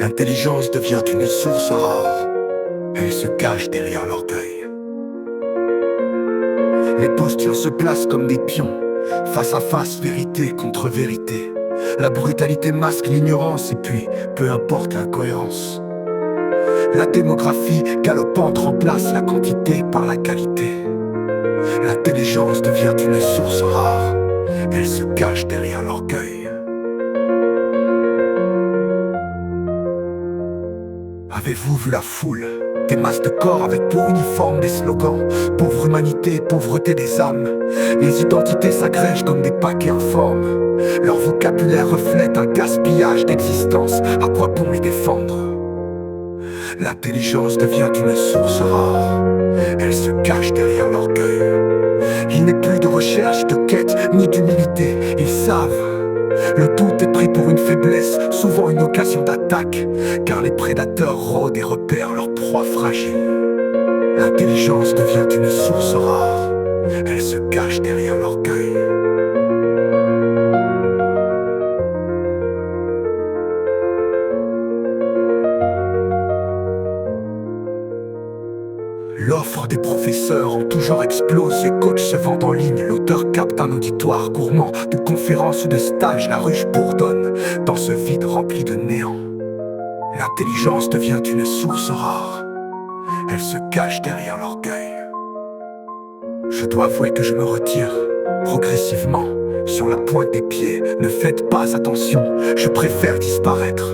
L'intelligence devient une source rare. Elle se cache derrière l'orgueil. Les postures se placent comme des pions. Face à face, vérité contre vérité. La brutalité masque l'ignorance et puis, peu importe l'incohérence. La démographie galopante remplace la quantité par la qualité. L'intelligence devient une source rare. Elle se cache derrière l'orgueil. Avez-vous vu la foule? Des masses de corps avec pour uniforme des slogans. Pauvre humanité, pauvreté des âmes. Les identités s'agrègent comme des paquets informes. Leur vocabulaire reflète un gaspillage d'existence. À quoi bon les défendre? L'intelligence devient une source rare. Elle se cache derrière l'orgueil. Il n'est plus de recherche, de quête, ni d'humilité. Ils savent. Le doute est pris pour une faiblesse, souvent une occasion d'attaque, car les prédateurs rôdent et repèrent leur proie fragile. L'intelligence devient une source rare. Elle se cache derrière l'orgueil. L'offre des professeurs en tout genre explose. Les coachs se vendent en ligne. L'auteur capte un auditoire gourmand. De conférences ou de stages, la ruche bourdonne dans ce vide rempli de néant. L'intelligence devient une source rare. Elle se cache derrière l'orgueil. Je dois avouer que je me retire progressivement sur la pointe des pieds. Ne faites pas attention, je préfère disparaître.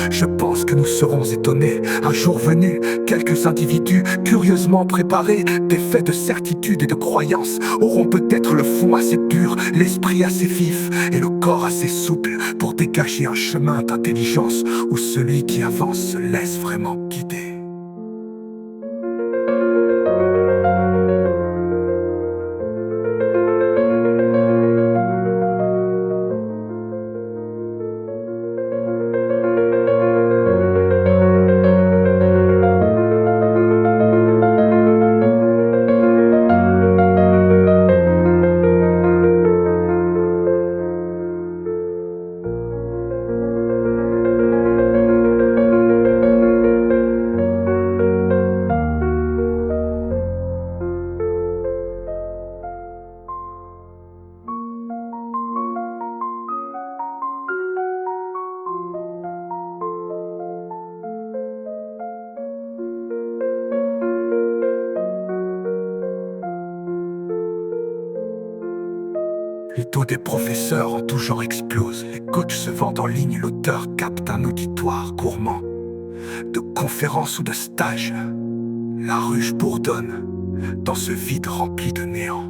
Je pense que nous serons étonnés, un jour venu, quelques individus curieusement préparés, des faits de certitude et de croyance, auront peut-être le fond assez pur, l'esprit assez vif et le corps assez souple pour dégager un chemin d'intelligence où celui qui avance se laisse vraiment guider. Les taux des professeurs en tout genre explosent. Les coachs se vendent en ligne. L'auteur capte un auditoire gourmand. De conférences ou de stages, la ruche bourdonne dans ce vide rempli de néant.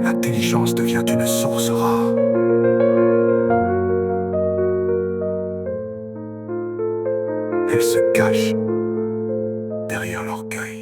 L'intelligence devient une source rare. Elle se cache derrière l'orgueil.